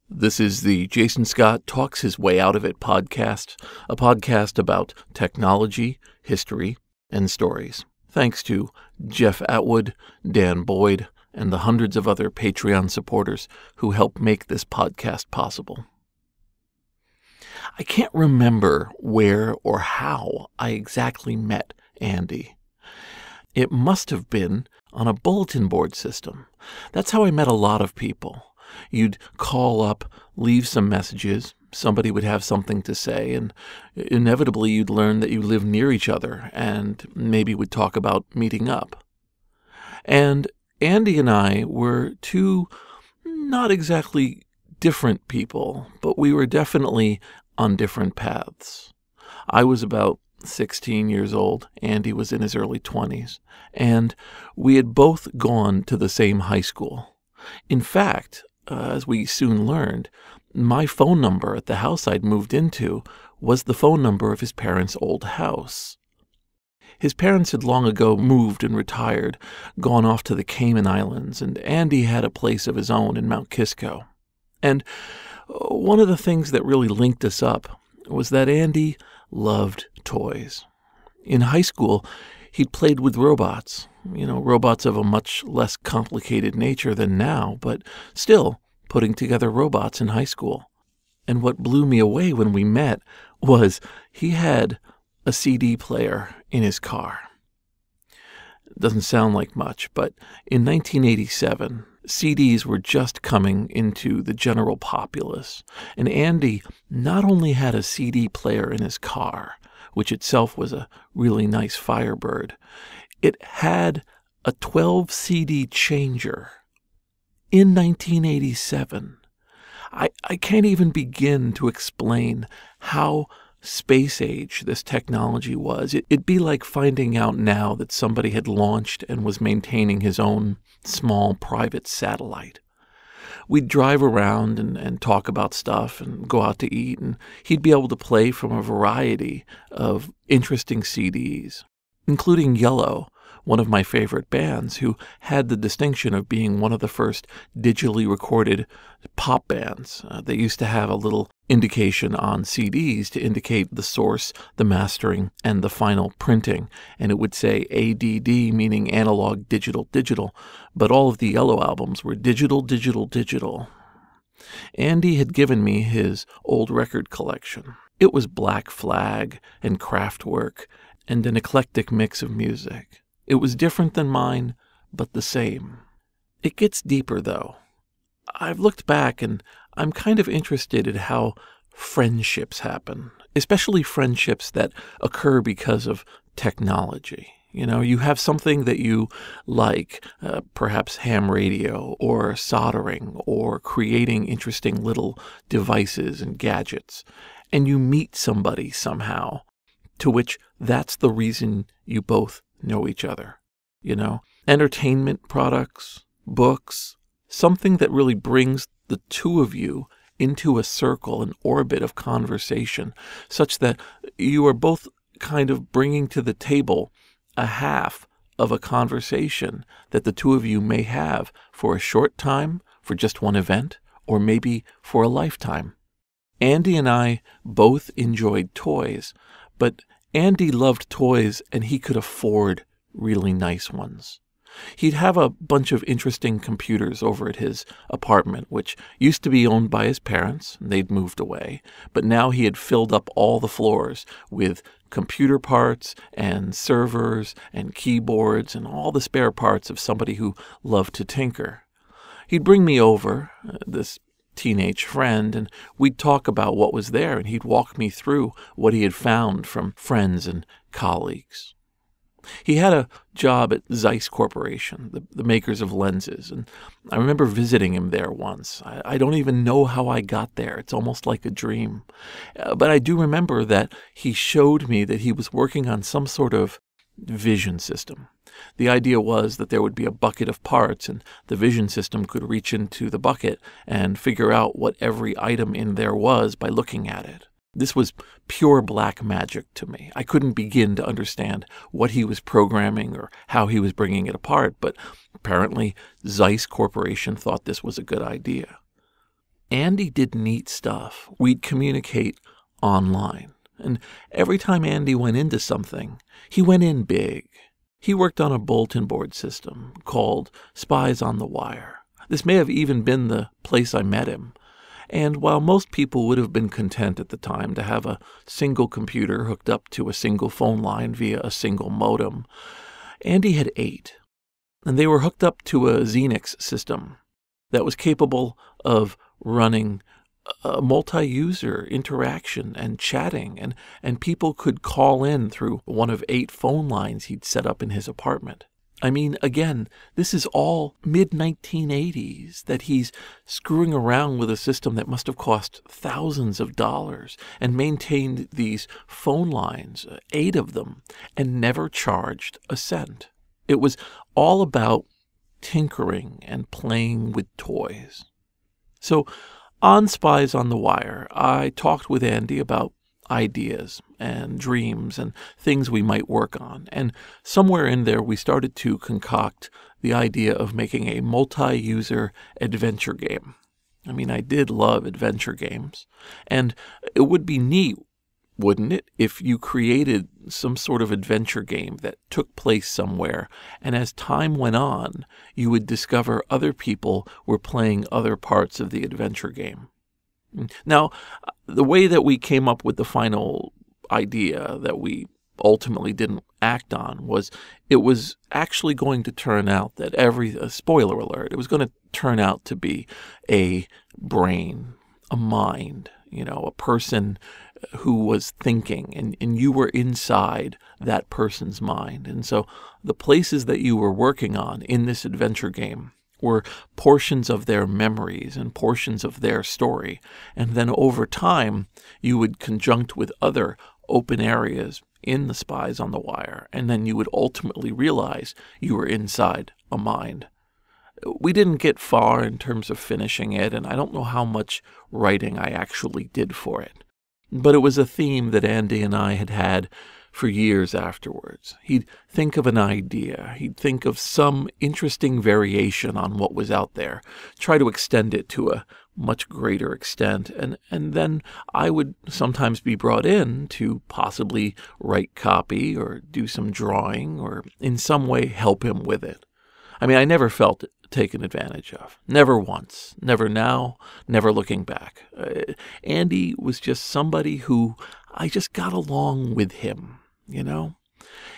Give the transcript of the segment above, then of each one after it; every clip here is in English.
This is the Jason Scott Talks His Way Out of It podcast, a podcast about technology, history, and stories. Thanks to Jeff Atwood, Dan Boyd, and the hundreds of other Patreon supporters who help make this podcast possible. I can't remember where or how I exactly met Andy. It must have been on a bulletin board system. That's how I met a lot of people. You'd call up, leave some messages, somebody would have something to say, and inevitably you'd learn that you live near each other and maybe would talk about meeting up. And Andy and I were two not exactly different people, but we were definitely on different paths. I was about 16 years old. Andy was in his early 20s, and we had both gone to the same high school. In fact, as we soon learned, my phone number at the house I'd moved into was the phone number of his parents' old house. His parents had long ago moved and retired, gone off to the Cayman Islands, and Andy had a place of his own in Mount Kisco. And one of the things that really linked us up was that Andy loved toys. In high school, he'd played with robots, robots of a much less complicated nature than now, but still putting together robots in high school. And what blew me away when we met was he had a CD player in his car. It doesn't sound like much, but in 1987, CDs were just coming into the general populace, and Andy not only had a CD player in his car, which itself was a really nice Firebird, it had a 12 CD changer in 1987. I can't even begin to explain how space age this technology was. It'd be like finding out now that somebody had launched and was maintaining his own small private satellite. We'd drive around and talk about stuff and go out to eat, and he'd be able to play from a variety of interesting CDs, including Yellow, one of my favorite bands, who had the distinction of being one of the first digitally recorded pop bands. They used to have a little indication on CDs to indicate the source, the mastering, and the final printing, and it would say ADD, meaning analog, digital, digital, but all of the Yellow albums were digital, digital, digital. Andy had given me his old record collection. It was Black Flag and Kraftwerk and an eclectic mix of music. It was different than mine, but the same. It gets deeper, though. I've looked back, and I'm kind of interested in how friendships happen, especially friendships that occur because of technology. You have something that you like, perhaps ham radio or soldering or creating interesting little devices and gadgets, and you meet somebody somehow, to which that's the reason you both know each other. Entertainment products, books, something that really brings the two of you into a circle, an orbit of conversation, such that you are both kind of bringing to the table a half of a conversation that the two of you may have for a short time, for just one event, or maybe for a lifetime. Andy and I both enjoyed toys, but Andy loved toys and he could afford really nice ones. He'd have a bunch of interesting computers over at his apartment, which used to be owned by his parents. They'd moved away, but now he had filled up all the floors with computer parts and servers and keyboards and all the spare parts of somebody who loved to tinker. He'd bring me over, this teenage friend, and we'd talk about what was there, and he'd walk me through what he had found from friends and colleagues. He had a job at Zeiss Corporation, the makers of lenses, and I remember visiting him there once. I don't even know how I got there. It's almost like a dream. But I do remember that he showed me that he was working on some sort of vision system. The idea was that there would be a bucket of parts, and the vision system could reach into the bucket and figure out what every item in there was by looking at it. This was pure black magic to me. I couldn't begin to understand what he was programming or how he was bringing it apart, but apparently Zeiss Corporation thought this was a good idea. Andy did neat stuff. We'd communicate online. And every time Andy went into something, he went in big. He worked on a bulletin board system called Spies on the Wire. This may have even been the place I met him. And while most people would have been content at the time to have a single computer hooked up to a single phone line via a single modem, Andy had 8. And they were hooked up to a Xenix system that was capable of running a multi-user interaction and chatting, and people could call in through one of 8 phone lines he'd set up in his apartment. I mean, again, this is all mid-1980s that he's screwing around with a system that must have cost thousands of dollars and maintained these phone lines, 8 of them, and never charged a cent. It was all about tinkering and playing with toys. So on Spies on the Wire, I talked with Andy about ideas and dreams and things we might work on. And somewhere in there, we started to concoct the idea of making a multi-user adventure game. I mean, I did love adventure games. And it would be neat, wouldn't it, if you created some sort of adventure game that took place somewhere, and as time went on, you would discover other people were playing other parts of the adventure game. Now, the way that we came up with the final idea that we ultimately didn't act on was it was actually going to turn out that spoiler alert, it was going to turn out to be a brain, a mind, a person who was thinking, and you were inside that person's mind. And so the places that you were working on in this adventure game were portions of their memories and portions of their story. And then over time, you would conjunct with other open areas in the Spies on the Wire, and then you would ultimately realize you were inside a mind. We didn't get far in terms of finishing it, and I don't know how much writing I actually did for it. But it was a theme that Andy and I had had for years afterwards. He'd think of an idea. He'd think of some interesting variation on what was out there, try to extend it to a much greater extent, and then I would sometimes be brought in to possibly write copy or do some drawing or in some way help him with it. I mean, I never felt taken advantage of. Never once. Never now. Never looking back. Andy was just somebody who I just got along with him,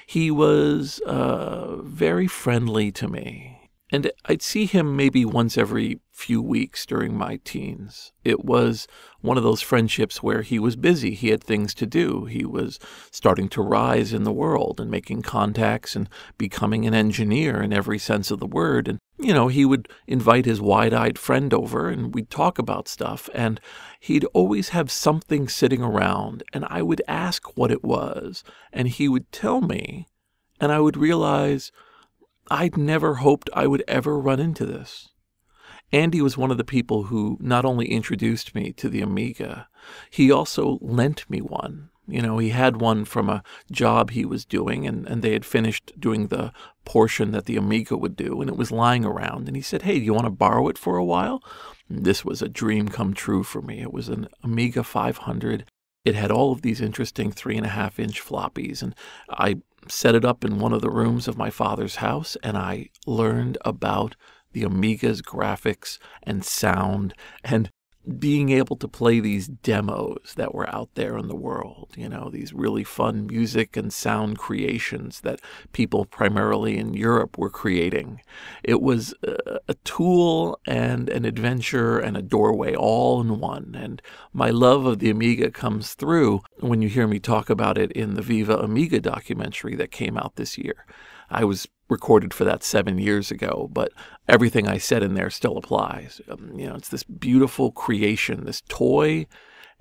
He was very friendly to me. And I'd see him maybe once every few weeks during my teens. It was one of those friendships where he was busy. He had things to do. He was starting to rise in the world and making contacts and becoming an engineer in every sense of the word. And, he would invite his wide-eyed friend over and we'd talk about stuff. And he'd always have something sitting around and I would ask what it was. And he would tell me and I would realize I'd never hoped I would ever run into this. Andy was one of the people who not only introduced me to the Amiga, he also lent me one. He had one from a job he was doing, and they had finished doing the portion that the Amiga would do, and it was lying around. And he said, "Hey, do you want to borrow it for a while?" And this was a dream come true for me. It was an Amiga 500. It had all of these interesting 3.5-inch floppies, and I set it up in one of the rooms of my father's house, and I learned about the Amiga's graphics and sound and being able to play these demos that were out there in the world, these really fun music and sound creations that people primarily in Europe were creating. It was a tool and an adventure and a doorway all in one. And my love of the Amiga comes through when you hear me talk about it in the Viva Amiga documentary that came out this year. I was recorded for that 7 years ago, but everything I said in there still applies. It's this beautiful creation, this toy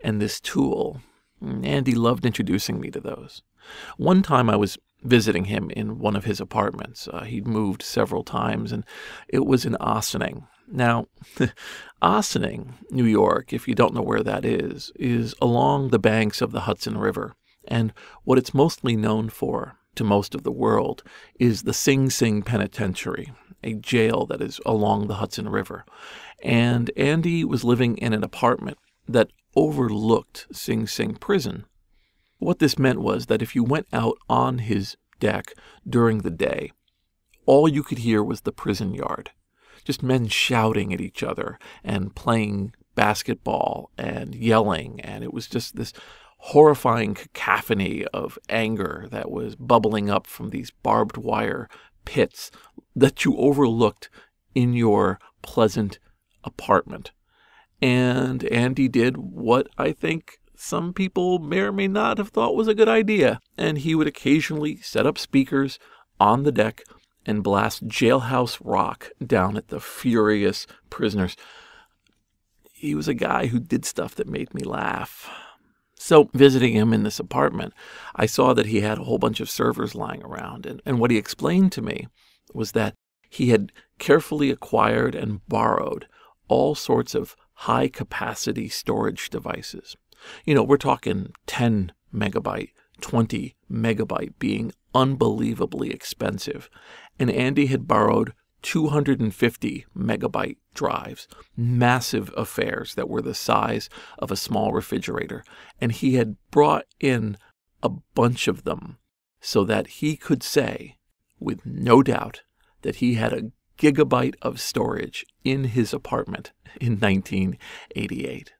and this tool. Andy loved introducing me to those. One time I was visiting him in one of his apartments. He'd moved several times, and it was in Ossining. Now, Ossining, New York, if you don't know where that is along the banks of the Hudson River. And what it's mostly known for to most of the world is the Sing Sing Penitentiary. a jail that is along the Hudson River. And Andy was living in an apartment that overlooked Sing Sing prison. What this meant was that if you went out on his deck during the day, all you could hear was the prison yard. Just men shouting at each other and playing basketball and yelling. And it was just this horrifying cacophony of anger that was bubbling up from these barbed wire pits that you overlooked in your pleasant apartment. And Andy did what I think some people may or may not have thought was a good idea. And he would occasionally set up speakers on the deck and blast jailhouse rock down at the furious prisoners. He was a guy who did stuff that made me laugh. So visiting him in this apartment, I saw that he had a whole bunch of servers lying around. And what he explained to me was that he had carefully acquired and borrowed all sorts of high-capacity storage devices. You know, we're talking 10 megabyte, 20 megabyte being unbelievably expensive. And Andy had borrowed 250 megabyte drives, massive affairs that were the size of a small refrigerator. And he had brought in a bunch of them so that he could say, with no doubt, that he had a gigabyte of storage in his apartment in 1988.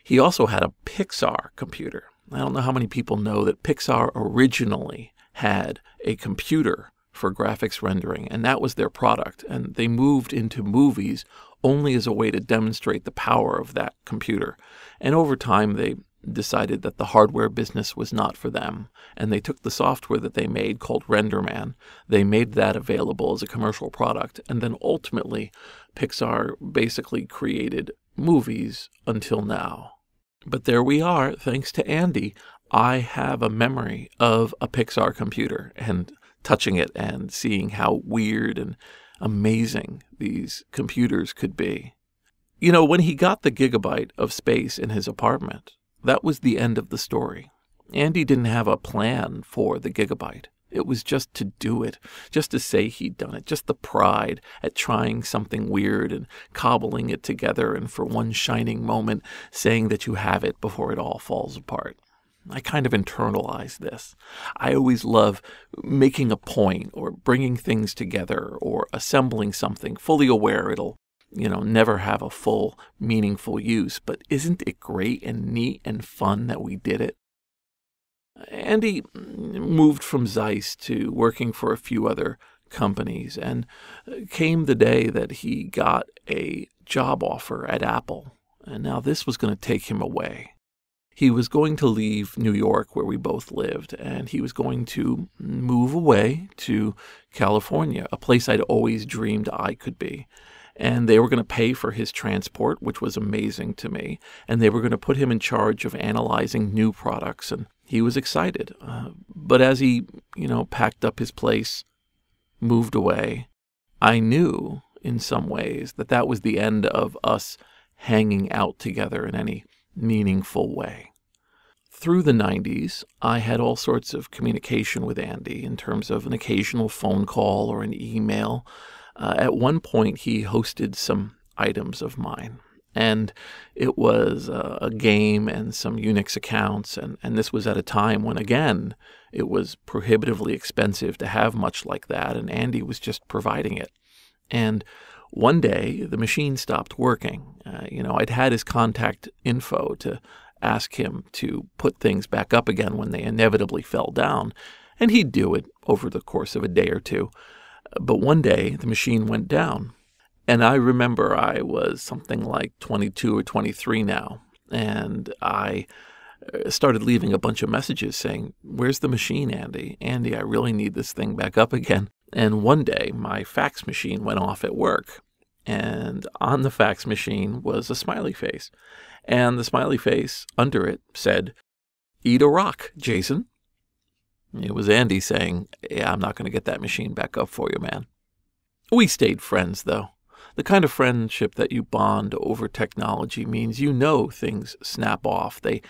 He also had a Pixar computer. I don't know how many people know that Pixar originally had a computer for graphics rendering, and that was their product. And they moved into movies only as a way to demonstrate the power of that computer. And over time, they decided that the hardware business was not for them. And they took the software that they made called RenderMan. They made that available as a commercial product. And then ultimately, Pixar basically created movies until now. But there we are, thanks to Andy. I have a memory of a Pixar computer and touching it and seeing how weird and amazing these computers could be. You know, when he got the gigabyte of space in his apartment, that was the end of the story. Andy didn't have a plan for the gigabyte. It was just to do it, just to say he'd done it, just the pride at trying something weird and cobbling it together and for one shining moment saying that you have it before it all falls apart. I kind of internalized this. I always love making a point or bringing things together or assembling something fully aware it'll, never have a full, meaningful use. But isn't it great and neat and fun that we did it? Andy moved from Zeiss to working for a few other companies, and came the day that he got a job offer at Apple. And now this was going to take him away. He was going to leave New York, where we both lived, and he was going to move away to California, a place I'd always dreamed I could be. And they were going to pay for his transport, which was amazing to me. And they were going to put him in charge of analyzing new products. And he was excited. But as he, packed up his place, moved away, I knew in some ways that that was the end of us hanging out together in any meaningful way. Through the 90s, I had all sorts of communication with Andy in terms of an occasional phone call or an email. At one point, he hosted some items of mine, and it was a game and some Unix accounts, and this was at a time when, again, it was prohibitively expensive to have much like that, and Andy was just providing it. And one day, the machine stopped working. I'd had his contact info to ask him to put things back up again when they inevitably fell down, and he'd do it over the course of a day or two. But one day, the machine went down, and I remember I was something like 22 or 23 now, and I started leaving a bunch of messages saying, "Where's the machine, Andy? Andy, I really need this thing back up again." And one day, my fax machine went off at work, and on the fax machine was a smiley face, and the smiley face under it said, "Eat a rock, Jason." It was Andy saying, "Yeah, I'm not going to get that machine back up for you, man." We stayed friends, though. the kind of friendship that you bond over technology means things snap off, they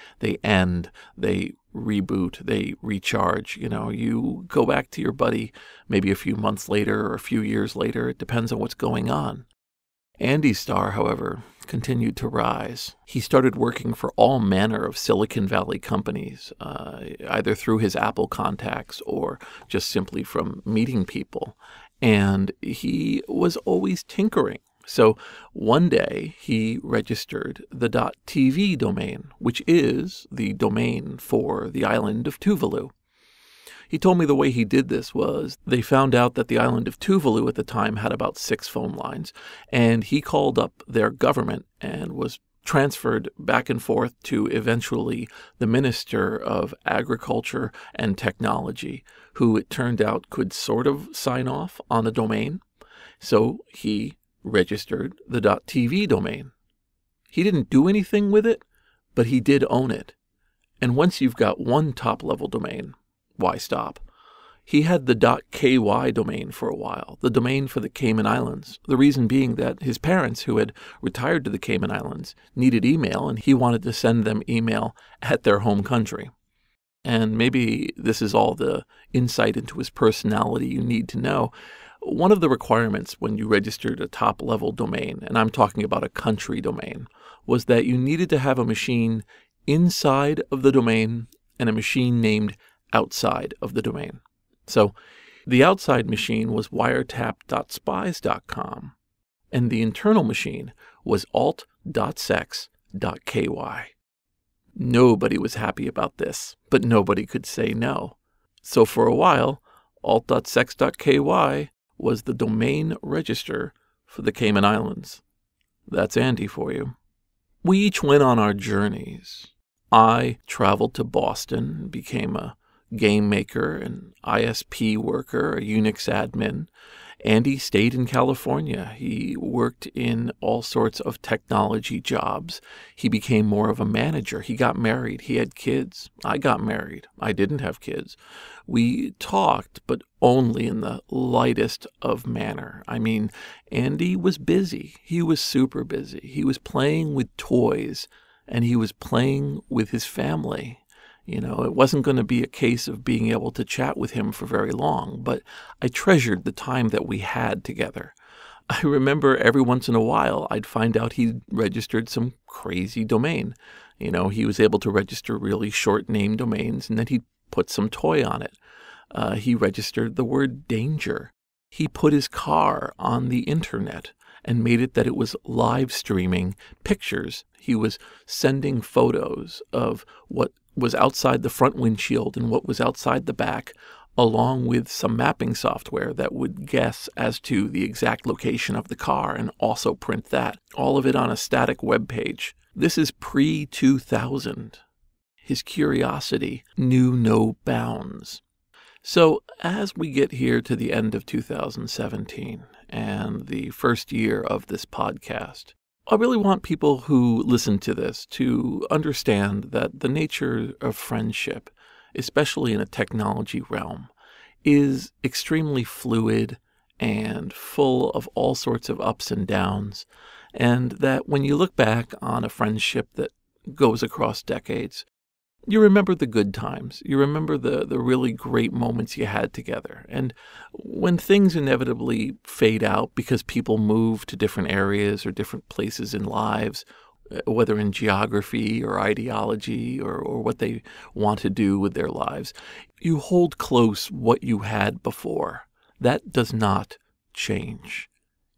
end, they reboot, they recharge. You go back to your buddy maybe a few months later or a few years later. It depends on what's going on. Andy's star, however, continued to rise. He started working for all manner of Silicon Valley companies, either through his Apple contacts or just simply from meeting people. And he was always tinkering. So one day he registered the .tv domain, which is the domain for the island of Tuvalu. He told me the way he did this was they found out that the island of Tuvalu at the time had about 6 phone lines, and he called up their government and was transferred back and forth to eventually the Minister of Agriculture and Technology, who it turned out could sort of sign off on the domain. So he registered the .tv domain. He didn't do anything with it, but he did own it. And once you've got one top-level domain, why stop? He had the .ky domain for a while, the domain for the Cayman Islands. The reason being that his parents, who had retired to the Cayman Islands, needed email, and he wanted to send them email at their home country. And maybe this is all the insight into his personality you need to know. One of the requirements when you registered a top-level domain, and I'm talking about a country domain, was that you needed to have a machine inside of the domain and a machine named outside of the domain. So the outside machine was wiretap.spies.com, and the internal machine was alt.sex.ky. Nobody was happy about this, but nobody could say no. So for a while, alt.sex.ky was the domain register for the Cayman Islands. That's Andy for you. We each went on our journeys. I traveled to Boston, became a game maker, an ISP worker, a Unix admin. Andy stayed in California. He worked in all sorts of technology jobs. He became more of a manager. He got married. He had kids. I got married. I didn't have kids. We talked, but only in the lightest of manner. I mean, Andy was busy. He was super busy. He was playing with toys, and he was playing with his family. It wasn't going to be a case of being able to chat with him for very long, but I treasured the time that we had together. I remember every once in a while I'd find out he'd registered some crazy domain. He was able to register really short name domains, and then he'd put some toy on it. He registered the word danger. He put his car on the internet and made it that it was live streaming pictures. He was sending photos of what was outside the front windshield and what was outside the back, along with some mapping software that would guess as to the exact location of the car and also print that. All of it on a static web page. This is pre-2000. His curiosity knew no bounds. So as we get here to the end of 2017 and the first year of this podcast, I really want people who listen to this to understand that the nature of friendship, especially in a technology realm, is extremely fluid and full of all sorts of ups and downs, and that when you look back on a friendship that goes across decades, you remember the good times. You remember the really great moments you had together. And when things inevitably fade out because people move to different areas or different places in lives, whether in geography or ideology or what they want to do with their lives, you hold close what you had before. That does not change.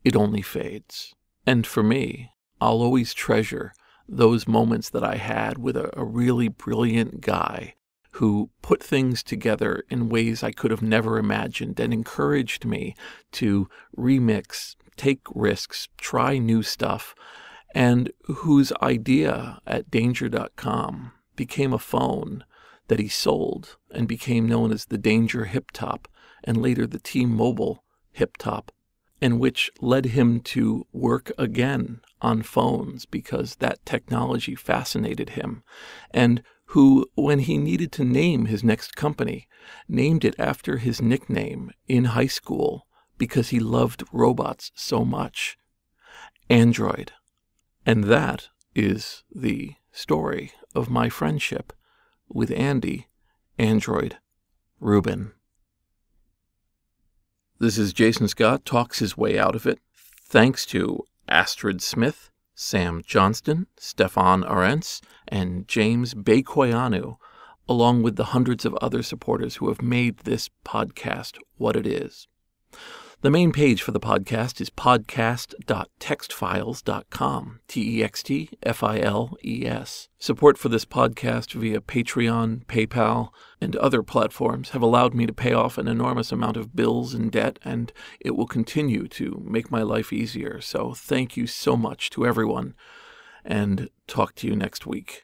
It only fades. And for me, I'll always treasure those moments that I had with a really brilliant guy who put things together in ways I could have never imagined and encouraged me to remix, take risks, try new stuff, and whose idea at Danger.com became a phone that he sold and became known as the Danger Hip Top and later the T-Mobile Hip Top, and which led him to work again on phones because that technology fascinated him, and who, when he needed to name his next company, named it after his nickname in high school because he loved robots so much. Android. And that is the story of my friendship with Andy Android Rubin. This is Jason Scott Talks His Way Out of It. Thanks to Astrid Smith, Sam Johnston, Stefan Arentz, and James Bekoyanu, along with the hundreds of other supporters who have made this podcast what it is. The main page for the podcast is podcast.textfiles.com, TEXTFILES. Support for this podcast via Patreon, PayPal, and other platforms have allowed me to pay off an enormous amount of bills and debt, and it will continue to make my life easier. So thank you so much to everyone, and talk to you next week.